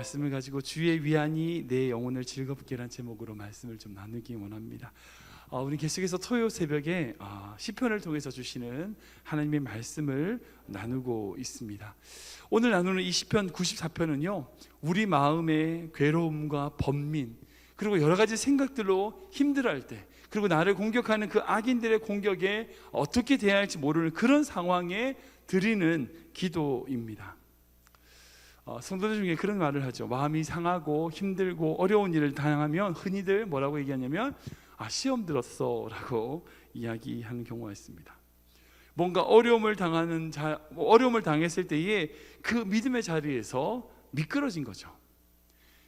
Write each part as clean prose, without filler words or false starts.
말씀을 가지고 주의 위안이 내 영혼을 즐겁게라는 제목으로 말씀을 좀 나누기 원합니다. 우리 계속해서 토요 새벽에 시편을 통해서 주시는 하나님의 말씀을 나누고 있습니다. 오늘 나누는 이 시편 94편은요, 우리 마음의 괴로움과 번민, 그리고 여러 가지 생각들로 힘들어할 때, 그리고 나를 공격하는 그 악인들의 공격에 어떻게 대해야 할지 모르는 그런 상황에 드리는 기도입니다. 성도들 중에 그런 말을 하죠. 마음이 상하고 힘들고 어려운 일을 당하면 흔히들 뭐라고 얘기하냐면 시험 들었어 라고 이야기하는 경우가 있습니다. 뭔가 어려움을 당했을 때에 그 믿음의 자리에서 미끄러진 거죠.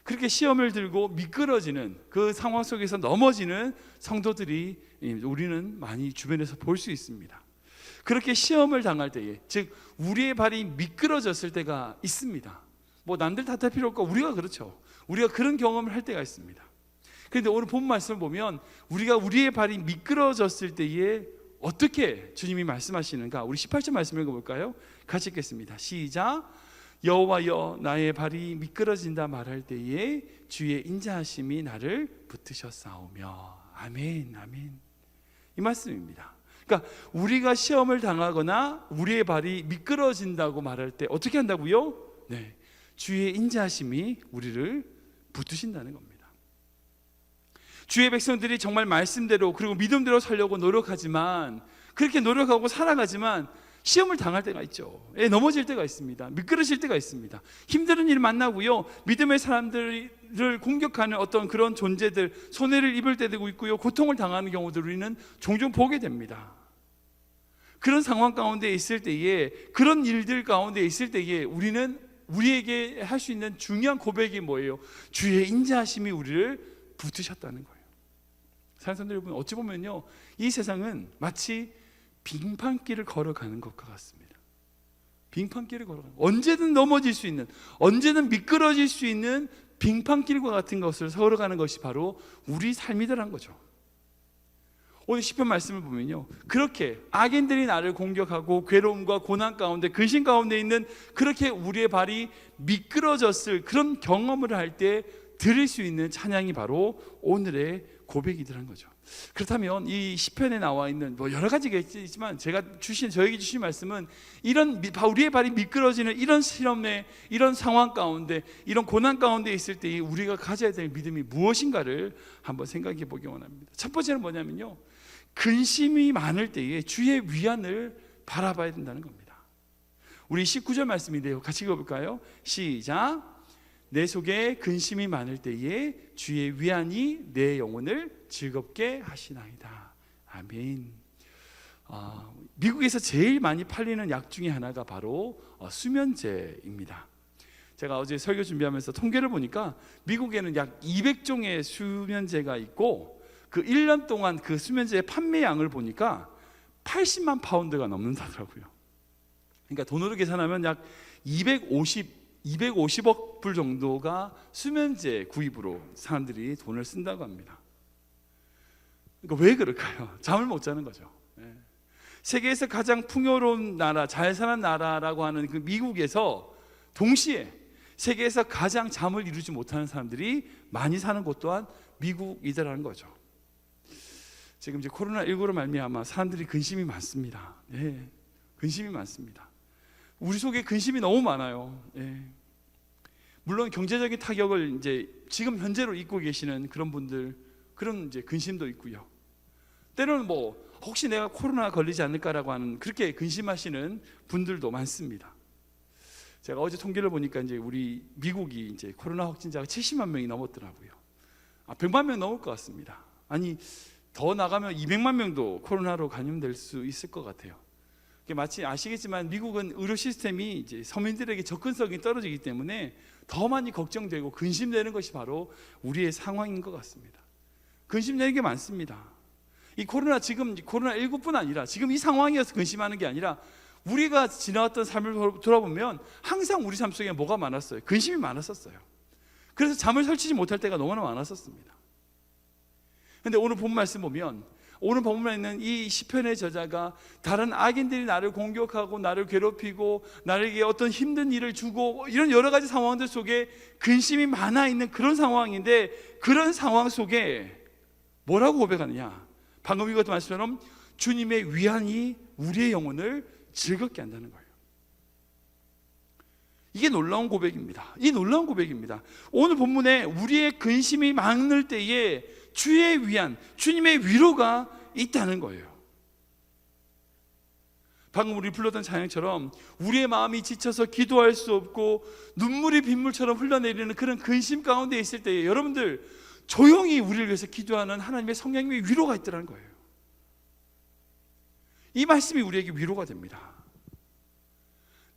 그렇게 시험을 들고 미끄러지는 그 상황 속에서 넘어지는 성도들이 우리는 많이 주변에서 볼 수 있습니다. 그렇게 시험을 당할 때에, 즉 우리의 발이 미끄러졌을 때가 있습니다. 뭐 남들 탓할 필요 없고 우리가 그렇죠. 우리가 그런 경험을 할 때가 있습니다. 그런데 오늘 본 말씀을 보면 우리가 우리의 발이 미끄러졌을 때에 어떻게 주님이 말씀하시는가, 우리 18절 말씀을 읽어볼까요? 같이 읽겠습니다. 시작. 여호와여 나의 발이 미끄러진다 말할 때에 주의 인자하심이 나를 붙드셨사오며. 아멘, 아멘. 이 말씀입니다. 그러니까 우리가 시험을 당하거나 우리의 발이 미끄러진다고 말할 때 어떻게 한다고요? 네, 주의 인자하심이 우리를 붙드신다는 겁니다. 주의 백성들이 정말 말씀대로 그리고 믿음대로 살려고 노력하지만, 그렇게 노력하고 살아가지만 시험을 당할 때가 있죠. 넘어질 때가 있습니다. 미끄러질 때가 있습니다. 힘든 일 만나고요, 믿음의 사람들을 공격하는 어떤 그런 존재들 손해를 입을 때도 있고요, 고통을 당하는 경우들 우리는 종종 보게 됩니다. 그런 상황 가운데 있을 때에, 그런 일들 가운데 있을 때에 우리에게 할 수 있는 중요한 고백이 뭐예요? 주의 인자하심이 우리를 붙으셨다는 거예요. 사랑하는 여러분, 어찌 보면요, 이 세상은 마치 빙판길을 걸어가는 것과 같습니다. 빙판길을 걸어가는, 언제든 넘어질 수 있는, 언제든 미끄러질 수 있는 빙판길과 같은 것을 걸어가는 것이 바로 우리 삶이더란 거죠. 오늘 시편 말씀을 보면요, 그렇게 악인들이 나를 공격하고 괴로움과 고난 가운데, 근심 가운데 있는, 그렇게 우리의 발이 미끄러졌을 그런 경험을 할 때 드릴 수 있는 찬양이 바로 오늘의 고백이더란 거죠. 그렇다면 이 시편에 나와 있는 여러 가지가 있지만 저에게 주신 말씀은 이런 우리의 발이 미끄러지는 이런 시험에, 이런 상황 가운데, 이런 고난 가운데 있을 때 우리가 가져야 될 믿음이 무엇인가를 한번 생각해 보기 원합니다. 첫 번째는 뭐냐면요, 근심이 많을 때에 주의 위안을 바라봐야 된다는 겁니다. 우리 19절 말씀인데요, 같이 읽어볼까요? 시작. 내 속에 근심이 많을 때에 주의 위안이 내 영혼을 즐겁게 하시나이다. 아멘. 미국에서 제일 많이 팔리는 약 중에 하나가 바로 수면제입니다. 제가 어제 설교 준비하면서 통계를 보니까 미국에는 약 200종의 수면제가 있고, 그 1년 동안 그 수면제의 판매량을 보니까 80만 파운드가 넘는다더라고요. 그러니까 돈으로 계산하면 약 250억 불 정도가 수면제 구입으로 사람들이 돈을 쓴다고 합니다. 그러니까 왜 그럴까요? 잠을 못 자는 거죠. 세계에서 가장 풍요로운 나라, 잘 사는 나라라고 하는 그 미국에서 동시에 세계에서 가장 잠을 이루지 못하는 사람들이 많이 사는 곳 또한 미국이더라는 거죠. 지금 이제 코로나19로 말미암아 사람들이 근심이 많습니다. 근심이 많습니다. 우리 속에 근심이 너무 많아요. 물론 경제적인 타격을 이제 지금 현재로 입고 계시는 그런 분들, 그런 이제 근심도 있고요. 때로는 혹시 내가 코로나 걸리지 않을까라고 하는 그렇게 근심하시는 분들도 많습니다. 제가 어제 통계를 보니까 이제 우리 미국이 이제 코로나 확진자가 70만 명이 넘었더라고요. 100만 명 넘을 것 같습니다. 아니, 더 나가면 200만 명도 코로나로 감염될 수 있을 것 같아요. 마치 아시겠지만 미국은 의료 시스템이 이제 서민들에게 접근성이 떨어지기 때문에 더 많이 걱정되고 근심되는 것이 바로 우리의 상황인 것 같습니다. 근심되는 게 많습니다. 이 지금 코로나19뿐 아니라 지금 이 상황이어서 근심하는 게 아니라 우리가 지나왔던 삶을 돌아보면 항상 우리 삶 속에 뭐가 많았어요? 근심이 많았었어요. 그래서 잠을 설치지 못할 때가 너무나 많았었습니다. 그런데 오늘 본 말씀 보면 오늘 본문에 있는 이 시편의 저자가 다른 악인들이 나를 공격하고 나를 괴롭히고 나에게 어떤 힘든 일을 주고 이런 여러 가지 상황들 속에 근심이 많아 있는 그런 상황인데, 그런 상황 속에 뭐라고 고백하느냐? 방금 읽었던 말씀처럼 주님의 위안이 우리의 영혼을 즐겁게 한다는 거예요. 이게 놀라운 고백입니다. 이 놀라운 고백입니다. 오늘 본문에 우리의 근심이 많을 때에 주의 위안, 주님의 위로가 있다는 거예요. 방금 우리 불렀던 찬양처럼 우리의 마음이 지쳐서 기도할 수 없고 눈물이 빗물처럼 흘러내리는 그런 근심 가운데 있을 때에 여러분들 조용히 우리를 위해서 기도하는 하나님의 성령님의 위로가 있더라는 거예요. 이 말씀이 우리에게 위로가 됩니다.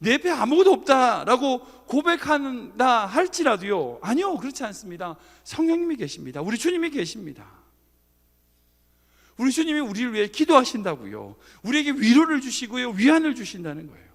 내 옆에 아무것도 없다라고 고백한다 할지라도요, 아니요, 그렇지 않습니다. 성령님이 계십니다. 우리 주님이 계십니다. 우리 주님이 우리를 위해 기도하신다고요. 우리에게 위로를 주시고요, 위안을 주신다는 거예요.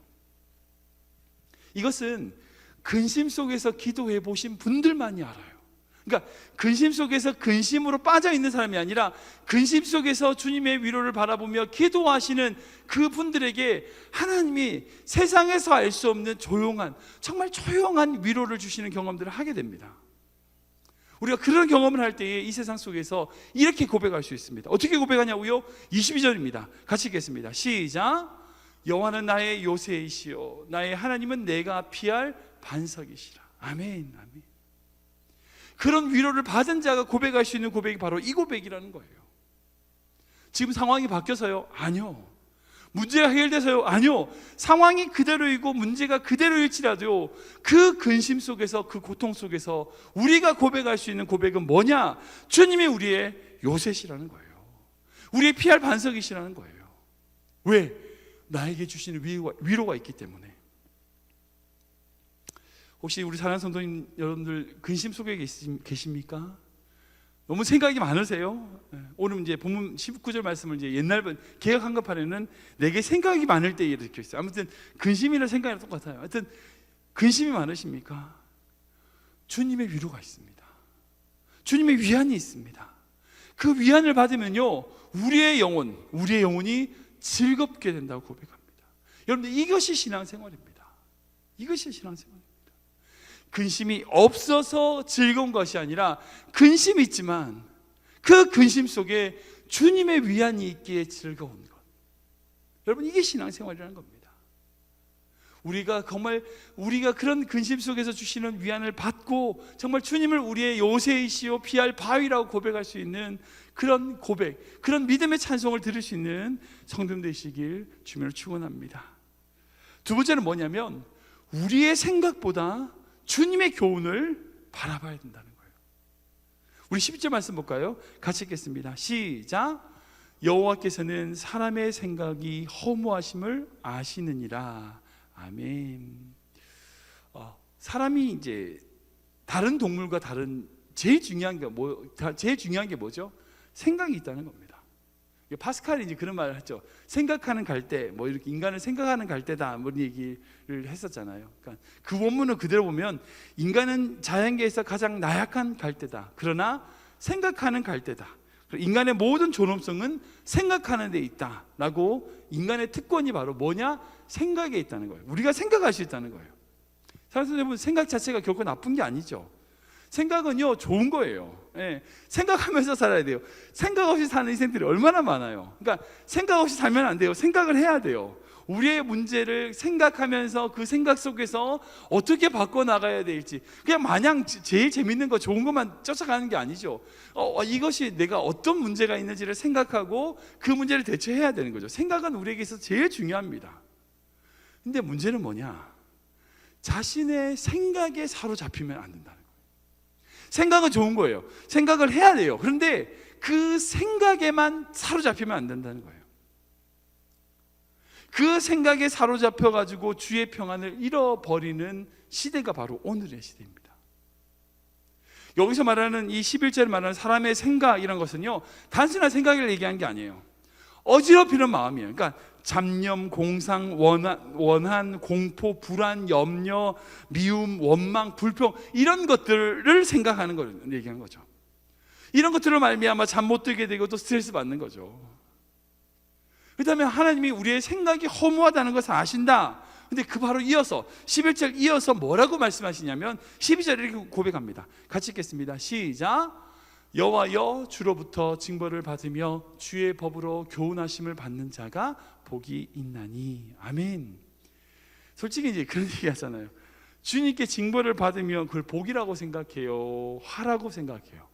이것은 근심 속에서 기도해 보신 분들만이 알아요. 그러니까 근심 속에서 근심으로 빠져 있는 사람이 아니라 근심 속에서 주님의 위로를 바라보며 기도하시는 그 분들에게 하나님이 세상에서 알 수 없는 조용한, 정말 조용한 위로를 주시는 경험들을 하게 됩니다. 우리가 그런 경험을 할 때에 이 세상 속에서 이렇게 고백할 수 있습니다. 어떻게 고백하냐고요? 22절입니다. 같이 읽겠습니다. 시작. 여호와는 나의 요새이시요 나의 하나님은 내가 피할 반석이시라. 아멘, 아멘. 그런 위로를 받은 자가 고백할 수 있는 고백이 바로 이 고백이라는 거예요. 지금 상황이 바뀌어서요? 아니요. 문제가 해결돼서요? 아니요. 상황이 그대로이고 문제가 그대로일지라도 그 근심 속에서, 그 고통 속에서 우리가 고백할 수 있는 고백은 뭐냐? 주님이 우리의 요새시라는 거예요. 우리의 피할 반석이시라는 거예요. 왜? 나에게 주시는 위로가 있기 때문에. 혹시 우리 사랑하는 성도님 여러분들 근심 속에 계십니까? 너무 생각이 많으세요? 오늘 이제 본문 19절 말씀을 이제 옛날 개역 한글판에는 내게 생각이 많을 때에 이렇게 있어요. 아무튼 근심이나 생각이랑 똑같아요. 하여튼 근심이 많으십니까? 주님의 위로가 있습니다. 주님의 위안이 있습니다. 그 위안을 받으면요, 우리의 영혼이 즐겁게 된다고 고백합니다. 여러분들, 이것이 신앙생활입니다. 이것이 신앙생활입니다. 근심이 없어서 즐거운 것이 아니라 근심이 있지만 그 근심 속에 주님의 위안이 있기에 즐거운 것. 여러분, 이게 신앙생활이라는 겁니다. 우리가 그런 근심 속에서 주시는 위안을 받고 정말 주님을 우리의 요새이시오 피할 바위라고 고백할 수 있는 그런 고백, 그런 믿음의 찬송을 들을 수 있는 성도님 되시길 주님으로 축원합니다. 두 번째는 뭐냐면 우리의 생각보다 주님의 교훈을 바라봐야 된다는 거예요. 우리 12절 말씀 볼까요? 같이 읽겠습니다. 시작. 여호와께서는 사람의 생각이 허무하심을 아시느니라. 아멘. 사람이 이제 다른 동물과 다른 제일 중요한 게 뭐죠? 생각이 있다는 겁니다. 파스칼이 이제 그런 말을 했죠. 생각하는 갈대, 뭐 이렇게 인간을 생각하는 갈대다, 뭐 얘기를 했었잖아요. 그러니까 그 원문을 그대로 보면 인간은 자연계에서 가장 나약한 갈대다. 그러나 생각하는 갈대다. 인간의 모든 존엄성은 생각하는 데 있다라고, 인간의 특권이 바로 뭐냐? 생각에 있다는 거예요. 우리가 생각할 수 있다는 거예요. 사실 여러분, 생각 자체가 결코 나쁜 게 아니죠. 생각은요, 좋은 거예요. 예, 생각하면서 살아야 돼요. 생각 없이 사는 인생들이 얼마나 많아요. 그러니까 생각 없이 살면 안 돼요. 생각을 해야 돼요. 우리의 문제를 생각하면서 그 생각 속에서 어떻게 바꿔나가야 될지, 그냥 마냥 제일 재밌는 거, 좋은 것만 쫓아가는 게 아니죠. 이것이 내가 어떤 문제가 있는지를 생각하고 그 문제를 대처해야 되는 거죠. 생각은 우리에게 있어서 제일 중요합니다. 근데 문제는 뭐냐? 자신의 생각에 사로잡히면 안 된다는 거예요. 생각은 좋은 거예요. 생각을 해야 돼요. 그런데 그 생각에만 사로잡히면 안 된다는 거예요. 그 생각에 사로잡혀가지고 주의 평안을 잃어버리는 시대가 바로 오늘의 시대입니다. 여기서 말하는 이 11절에 말하는 사람의 생각이라는 것은요, 단순한 생각을 얘기하는 게 아니에요. 어지럽히는 마음이에요. 그러니까 잡념, 공상, 원한, 공포, 불안, 염려, 미움, 원망, 불평, 이런 것들을 생각하는 걸 얘기하는 거죠. 이런 것들을 말미암아 잠 못 들게 되고 또 스트레스 받는 거죠. 그 다음에 하나님이 우리의 생각이 허무하다는 것을 아신다. 근데 그 바로 이어서 11절 이어서 뭐라고 말씀하시냐면 12절에 이렇게 고백합니다. 같이 읽겠습니다. 시작. 여호와여, 주로부터 징벌을 받으며 주의 법으로 교훈하심을 받는 자가 복이 있나니. 아멘. 솔직히 이제 그런 얘기 하잖아요. 주님께 징벌을 받으면 그걸 복이라고 생각해요, 화라고 생각해요?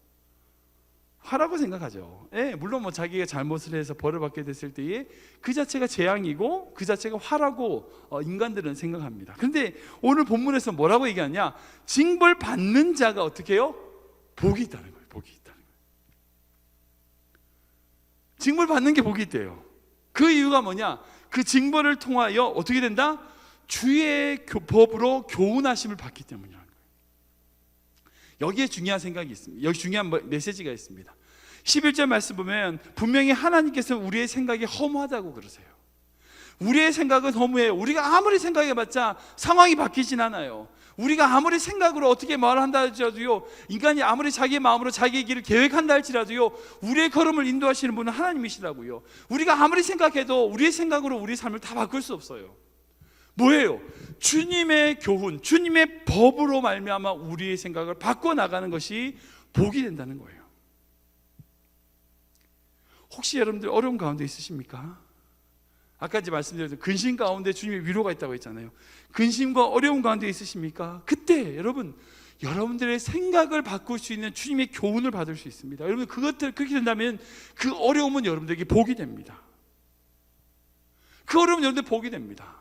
화라고 생각하죠. 예, 물론 뭐 자기가 잘못을 해서 벌을 받게 됐을 때에 그 자체가 재앙이고 그 자체가 화라고 인간들은 생각합니다. 그런데 오늘 본문에서 뭐라고 얘기하냐? 징벌 받는 자가 어떻게 해요? 복이 있다는 거예요. 복이 있다는 거예요. 징벌 받는 게 복이 있대요. 그 이유가 뭐냐? 그 징벌을 통하여 어떻게 된다? 주의 법으로 교훈하심을 받기 때문이라는 거예요. 여기에 중요한 생각이 있습니다. 여기 중요한 메시지가 있습니다. 11절 말씀 보면 분명히 하나님께서 우리의 생각이 허무하다고 그러세요. 우리의 생각은 허무해요. 우리가 아무리 생각해봤자 상황이 바뀌진 않아요. 우리가 아무리 생각으로 어떻게 말을 한다 할지라도요, 인간이 아무리 자기의 마음으로 자기의 길을 계획한다 할지라도요, 우리의 걸음을 인도하시는 분은 하나님이시라고요. 우리가 아무리 생각해도 우리의 생각으로 우리의 삶을 다 바꿀 수 없어요. 뭐예요? 주님의 교훈, 주님의 법으로 말미암아 우리의 생각을 바꿔나가는 것이 복이 된다는 거예요. 혹시 여러분들 어려운 가운데 있으십니까? 아까 이제 말씀드렸던 근심 가운데 주님의 위로가 있다고 했잖아요. 근심과 어려운 가운데 있으십니까? 그때 여러분들의 생각을 바꿀 수 있는 주님의 교훈을 받을 수 있습니다. 여러분 그것들 그렇게 된다면 그 어려움은 여러분들에게 복이 됩니다. 그 어려움은 여러분들 복이 됩니다.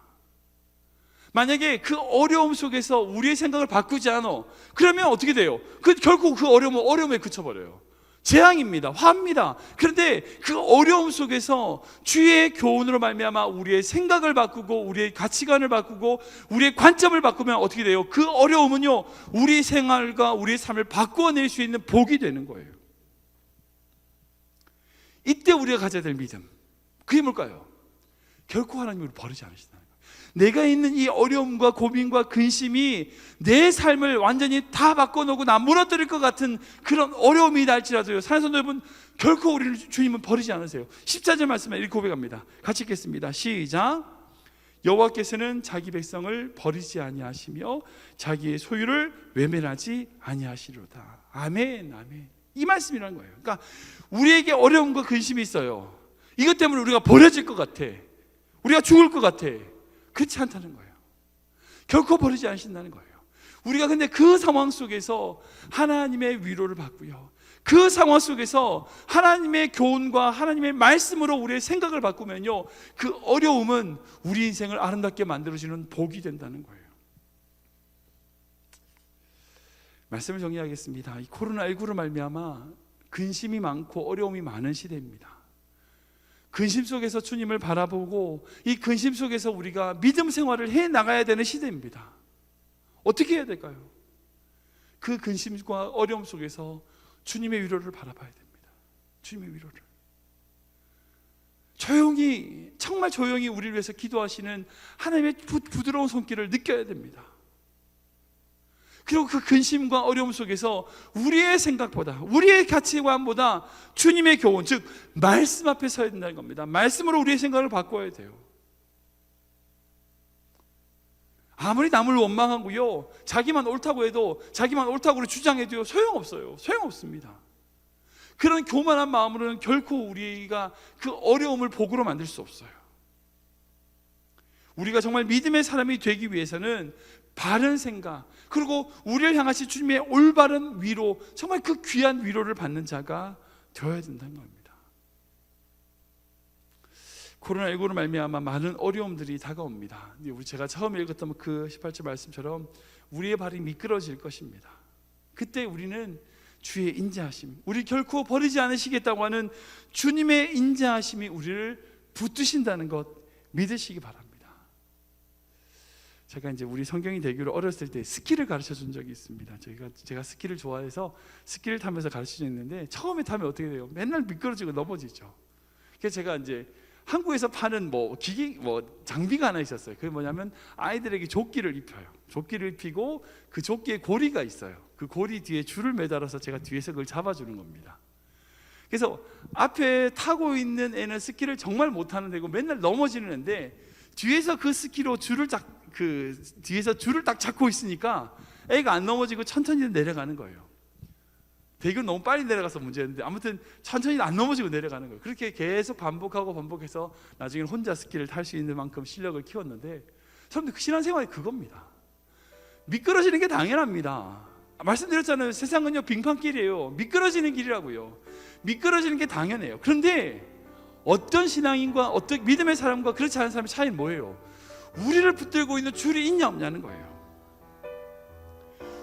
만약에 그 어려움 속에서 우리의 생각을 바꾸지 않아, 그러면 어떻게 돼요? 결국 그 어려움은 어려움에 그쳐버려요. 재앙입니다. 화입니다. 그런데 그 어려움 속에서 주의 교훈으로 말미암아 우리의 생각을 바꾸고 우리의 가치관을 바꾸고 우리의 관점을 바꾸면 어떻게 돼요? 그 어려움은요, 우리 생활과 우리의 삶을 바꿔낼 수 있는 복이 되는 거예요. 이때 우리가 가져야 될 믿음, 그게 뭘까요? 결코 하나님을 버리지 않으신다. 내가 있는 이 어려움과 고민과 근심이 내 삶을 완전히 다 바꿔놓고 나 무너뜨릴 것 같은 그런 어려움이 날지라도요, 사랑하는 여러분, 결코 우리를 주님은 버리지 않으세요. 14절 말씀에 이렇게 고백합니다. 같이 읽겠습니다. 시작. 여호와께서는 자기 백성을 버리지 아니하시며 자기의 소유를 외면하지 아니하시리로다. 아멘, 아멘. 이 말씀이라는 거예요. 그러니까 우리에게 어려움과 근심이 있어요. 이것 때문에 우리가 버려질 것 같아, 우리가 죽을 것 같아. 그렇지 않다는 거예요. 결코 버리지 않으신다는 거예요. 우리가 근데 그 상황 속에서 하나님의 위로를 받고요, 그 상황 속에서 하나님의 교훈과 하나님의 말씀으로 우리의 생각을 바꾸면요, 그 어려움은 우리 인생을 아름답게 만들어주는 복이 된다는 거예요. 말씀을 정리하겠습니다. 이 코로나19로 말미암아 근심이 많고 어려움이 많은 시대입니다. 근심 속에서 주님을 바라보고 이 근심 속에서 우리가 믿음 생활을 해 나가야 되는 시대입니다. 어떻게 해야 될까요? 그 근심과 어려움 속에서 주님의 위로를 바라봐야 됩니다. 주님의 위로를 조용히, 정말 조용히 우리를 위해서 기도하시는 하나님의 부드러운 손길을 느껴야 됩니다. 그리고 그 근심과 어려움 속에서 우리의 생각보다, 우리의 가치관보다 주님의 교훈, 즉 말씀 앞에 서야 된다는 겁니다. 말씀으로 우리의 생각을 바꿔야 돼요. 아무리 남을 원망하고요, 자기만 옳다고 해도, 자기만 옳다고 주장해도요, 소용없어요. 소용없습니다. 그런 교만한 마음으로는 결코 우리가 그 어려움을 복으로 만들 수 없어요. 우리가 정말 믿음의 사람이 되기 위해서는 바른 생각, 그리고 우리를 향하신 주님의 올바른 위로, 정말 그 귀한 위로를 받는 자가 되어야 된다는 겁니다. 코로나19로 말미암아 많은 어려움들이 다가옵니다. 제가 처음에 읽었던 그 18절 말씀처럼 우리의 발이 미끄러질 것입니다. 그때 우리는 주의 인자하심, 우리 결코 버리지 않으시겠다고 하는 주님의 인자하심이 우리를 붙드신다는 것 믿으시기 바랍니다. 제가 이제 우리 성경이 되기로 어렸을 때 스키를 가르쳐 준 적이 있습니다. 제가 스키를 좋아해서 스키를 타면서 가르쳐 줬는데, 처음에 타면 어떻게 돼요? 맨날 미끄러지고 넘어지죠. 그래서 제가 이제 한국에서 파는 기기 장비가 하나 있었어요. 그게 뭐냐면 아이들에게 조끼를 입혀요. 조끼를 입히고 그 조끼에 고리가 있어요. 그 고리 뒤에 줄을 매달아서 제가 뒤에서 그걸 잡아주는 겁니다. 그래서 앞에 타고 있는 애는 스키를 정말 못하는 애고 맨날 넘어지는 애인데, 뒤에서 그 스키로 뒤에서 줄을 딱 잡고 있으니까 애가 안 넘어지고 천천히 내려가는 거예요. 대교는 너무 빨리 내려가서 문제였는데 아무튼 천천히 안 넘어지고 내려가는 거예요. 그렇게 계속 반복해서 나중에 혼자 스키를 탈 수 있는 만큼 실력을 키웠는데, 여러분들 그 신앙생활이 그겁니다. 미끄러지는 게 당연합니다. 말씀드렸잖아요. 세상은요 빙판길이에요. 미끄러지는 길이라고요. 미끄러지는 게 당연해요. 그런데 어떤 신앙인과 어떤 믿음의 사람과 그렇지 않은 사람의 차이는 뭐예요? 우리를 붙들고 있는 줄이 있냐 없냐는 거예요.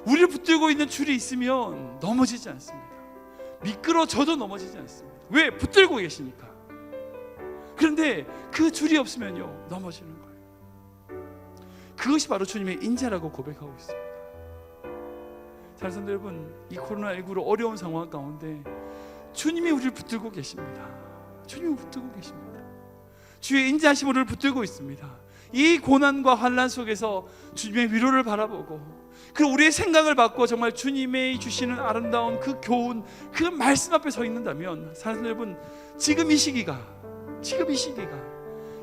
우리를 붙들고 있는 줄이 있으면 넘어지지 않습니다. 미끄러져도 넘어지지 않습니다. 왜? 붙들고 계시니까. 그런데 그 줄이 없으면요 넘어지는 거예요. 그것이 바로 주님의 인자라고 고백하고 있습니다. 사랑하는 성도 여러분, 이 코로나19로 어려운 상황 가운데 주님이 우리를 붙들고 계십니다. 주님이 붙들고 계십니다. 주의 인자하심으로 우리를 붙들고 있습니다. 이 고난과 환난 속에서 주님의 위로를 바라보고, 그리고 우리의 생각을 바꿔 정말 주님의 주시는 아름다운 그 교훈, 그 말씀 앞에 서 있는다면, 사랑하는 여러분, 지금 이 시기가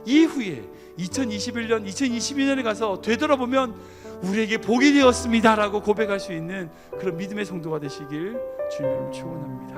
이후에 2021년, 2022년에 가서 되돌아보면 우리에게 복이 되었습니다라고 고백할 수 있는 그런 믿음의 성도가 되시길 주님을 축원합니다.